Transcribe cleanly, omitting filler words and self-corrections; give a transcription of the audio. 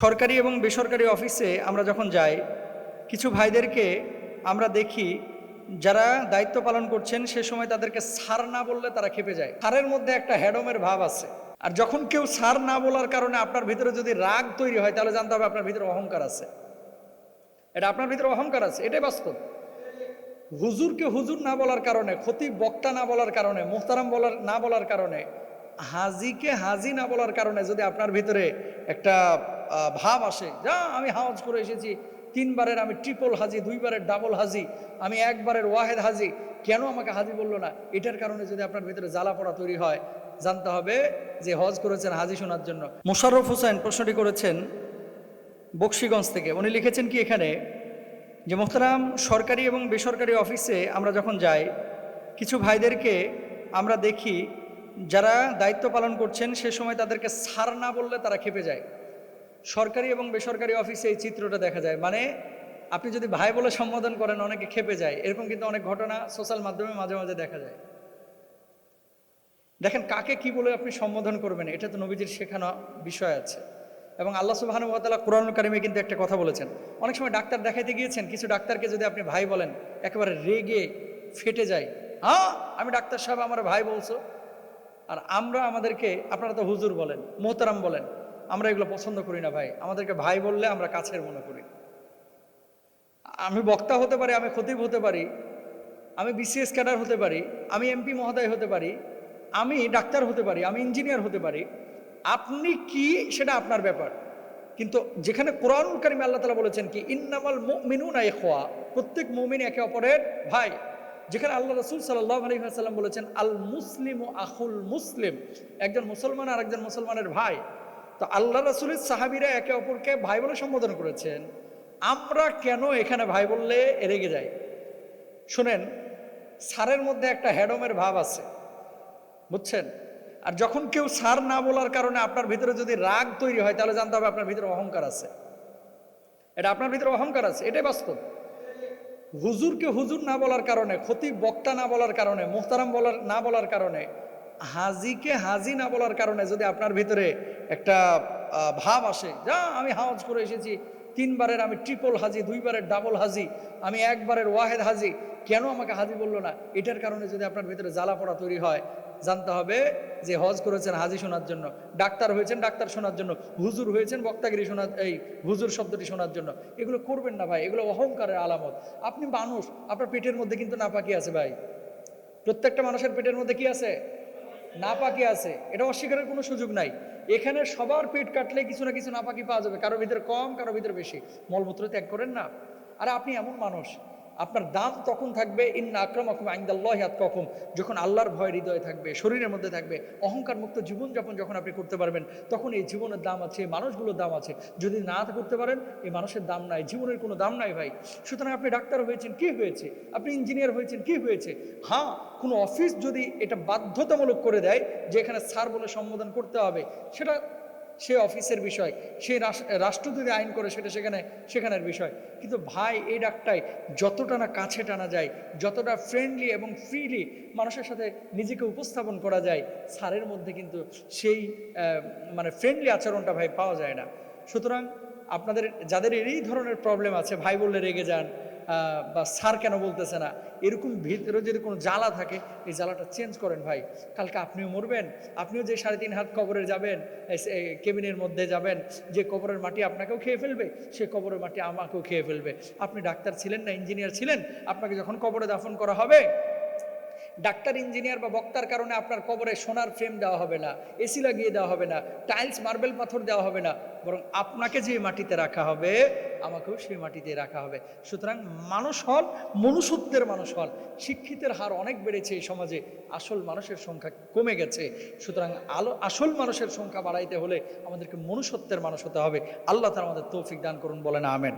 সরকারি এবং বেসরকারি অফিসে আমরা যখন যাই, কিছু ভাইদেরকে আমরা দেখি যারা দায়িত্ব পালন করছেন সে সময় তাদেরকে স্যার না বললে তারা ক্ষেপে যায়। স্যারের মধ্যে একটা হ্যাডমের ভাব আছে। আর যখন কেউ স্যার না বলার কারণে আপনার ভিতরে যদি রাগ তৈরি হয়, তাহলে জানতে হবে আপনার ভিতরে অহংকার আছে। এটা আপনার ভিতরে অহংকার আছে, এটাই বাস্তব। হুজুরকে হুজুর না বলার কারণে, খতিব বক্তা না বলার কারণে, মুহতারাম না বলার কারণে, হাজিকে হাজি না বলার কারণে যদি আপনার ভিতরে একটা ভাব আসে, যা আমি হাজ করে এসেছি, 3 বারের আমি ট্রিপল হাজি, 2 বারের ডাবল হাজি, আমি 1 বারের ওয়াহেদ হাজি, কেন আমাকে হাজি বললো না, এটার কারণে যদি আপনার ভিতরে জ্বালা পড়া তৈরি হয়, জানতে হবে যে হজ করেছেন হাজি শোনার জন্য। মোশাররফ হোসেন প্রশ্নটি করেছেন বকশীগঞ্জ থেকে। উনি লিখেছেন কি এখানে যে, মোহতারাম, সরকারি এবং বেসরকারি অফিসে আমরা যখন যাই, কিছু ভাইদেরকে আমরা দেখি যারা দায়িত্ব পালন করছেন সে সময় তাদেরকে স্যার না বললে তারা ক্ষেপে যায়। সরকারি এবং বেসরকারি অফিসে এই চিত্রটা দেখা যায়। মানে আপনি যদি ভাই বলে সম্বোধন করেন, অনেকে ক্ষেপে যায়। এরকম কিন্তু অনেক ঘটনা সোশ্যাল মাধ্যমে মাঝে মাঝে দেখা যায়। দেখেন, কাকে কি বলে আপনি সম্বোধন করবেন, এটা তো নবীজির শেখানো বিষয় আছে। এবং আল্লাহ সুবহানাহু ওয়া তাআলা কুরআনুল কারীমে কিন্তু একটা কথা বলেছেন। অনেক সময় ডাক্তার দেখাইতে গিয়েছেন, কিছু ডাক্তারকে যদি আপনি ভাই বলেন, একেবারে রেগে ফেটে যায়। হ্যাঁ, আমি ডাক্তার সাহেব, আমার ভাই বলছো। আর আমরা আমাদেরকে, আপনারা তো হুজুর বলেন, মোহতারাম বলেন, আমরা এগুলো পছন্দ করি না ভাই। আমাদেরকে ভাই বললে আমরা কাছের মনে করি। আমি বক্তা হতে পারি, আমি খতিব হতে পারি, আমি বিসিএস ক্যাডার হতে পারি, আমি এমপি মহোদয় হতে পারি, আমি ডাক্তার হতে পারি, আমি ইঞ্জিনিয়ার হতে পারি। আপনি কি, সেটা আপনার ব্যাপার। কিন্তু যেখানে কোরআনুল কারীমে আল্লাহ তাআলা বলেছেন কি, ইন্নামাল মুমিনুনা ইখওয়া, প্রত্যেক মুমিন একে অপরের ভাই। যেখানে আল্লাহ রাসূল সাল্লাল্লাহু আলাইহি ওয়াসাল্লাম বলেছেন আল মুসলিমু আখুল মুসলিম, একজন মুসলমান আর একজন মুসলমানের ভাই। তো আল্লাহ রাসূলের সাহাবীরা একে অপরকে ভাই বলে সম্বোধন করেছেন। আমরা কেন এখানে ভাই বললে রেগে যাই? শুনেন, স্যারের মধ্যে একটা হ্যাডমের ভাব আছে, বুঝছেন? আর যখন কেউ স্যার না বলার কারণে আপনার ভিতরে যদি রাগ তৈরি হয়, তাহলে জানতে হবে আপনার ভিতরে অহংকার আছে। এটা আপনার ভিতরে অহংকার আছে, এটাই বাস্তব। হুজুরকে হুজুর না বলার কারণে, খতিব বক্তা না বলার কারণে, মুহতারাম না বলার কারণে, হাজিকে হাজি না বলার কারণে যদি আপনার ভিতরে একটা ভাব আসে, যা আমি হাজ করে এসেছি, 3 বারের আমি ট্রিপল হাজি, 2 বারের ডাবল হাজি, আমি 1 বারের ওয়াহেদ হাজি, কেন আমাকে হাজি বললো না, এটার কারণে যদি আপনার ভিতরে জ্বালা পড়া তৈরি হয়, জানতে হবে যে হজ করেছেন হাজি শোনার জন্য, ডাক্তার হয়েছেন ডাক্তার শোনার জন্য, হুজুর হয়েছেন বক্তাগিরি শোনার, এই হুজুর শব্দটি শোনার জন্য। এগুলো করবেন না ভাই, এগুলো অহংকারের আলামত। আপনি মানুষ, আপনার পেটের মধ্যে কিন্তু নাপাকি আছে ভাই। প্রত্যেকটা মানুষের পেটের মধ্যে কি আছে? নাপাকি আছে। এটা অস্বীকারের কোনো সুযোগ নাই। এখানে সবার পেট কাটলে কিছু না কিছু নাপাকি পাওয়া যাবে, কারোর ভিতরে কম, কারোর ভিতরে বেশি। মলমূত্র ত্যাগ করেন না। আর আপনি এমন মানুষ, আপনার দাম তখন থাকবে ইন্না আক্রামাকুম ইনদাল্লাহি আতকাকুম, যখন আল্লাহর ভয় হৃদয়ে থাকবে, শরীরের মধ্যে থাকবে। অহংকার মুক্ত জীবনযাপন যখন আপনি করতে পারবেন, তখন এই জীবনের দাম আছে, মানুষগুলোর দাম আছে। যদি না করতে পারেন, এই মানুষের দাম নাই, জীবনের কোনো দাম নাই ভাই। সুতরাং আপনি ডাক্তার হয়েছেন, কি হয়েছে? আপনি ইঞ্জিনিয়ার হয়েছেন, কি হয়েছে? হ্যাঁ, কোনো অফিস যদি এটা বাধ্যতামূলক করে দেয় যে এখানে স্যার বলে সম্বোধন করতে হবে, সেটা সে অফিসের বিষয়। সে রাষ্ট্র যদি আইন করে, সেটা সেখানের বিষয়। কিন্তু ভাই, এই ডাকটাই যতটা না কাছে টানা যায়, যতটা ফ্রেন্ডলি এবং ফ্রিলি মানুষের সাথে নিজেকে উপস্থাপন করা যায়, স্যারের মধ্যে কিন্তু সেই মানে ফ্রেন্ডলি আচরণটা ভাই পাওয়া যায় না। সুতরাং আপনাদের যাদের এই ধরনের প্রবলেম আছে, ভাই বললে রেগে যান, বা স্যার কেন বলতেছে না, এরকম ভিতরে যদি কোনো জ্বালা থাকে, এই জ্বালাটা চেঞ্জ করেন ভাই। কালকে আপনিও মরবেন, আপনিও যে 3.5 হাত কবরে যাবেন, কেবিনের মধ্যে যাবেন, যে কবরের মাটি আপনাকেও খেয়ে ফেলবে, সে কবরের মাটি আমাকেও খেয়ে ফেলবে। আপনি ডাক্তার ছিলেন না ইঞ্জিনিয়ার ছিলেন, আপনাকে যখন কবরে দাফন করা হবে, ডাক্তার ইঞ্জিনিয়ার বা বক্তার কারণে আপনার কবরে সোনার ফ্রেম দেওয়া হবে না, এসি লাগিয়ে দেওয়া হবে না, টাইলস মার্বেল পাথর দেওয়া হবে না, বরং আপনাকে যে মাটিতে রাখা হবে, আমাকেও সেই মাটিতে রাখা হবে। সুতরাং মানুষ হন, মনুষ্যত্বের মানুষ হন। শিক্ষিতের হার অনেক বেড়েছে এই সমাজে, আসল মানুষের সংখ্যা কমে গেছে। সুতরাং আসল মানুষের সংখ্যা বাড়াইতে হলে আমাদেরকে মনুষ্যত্বের মানুষ হতে হবে। আল্লাহ তাআলা আমাদের তৌফিক দান করুন, বলেন আমেন।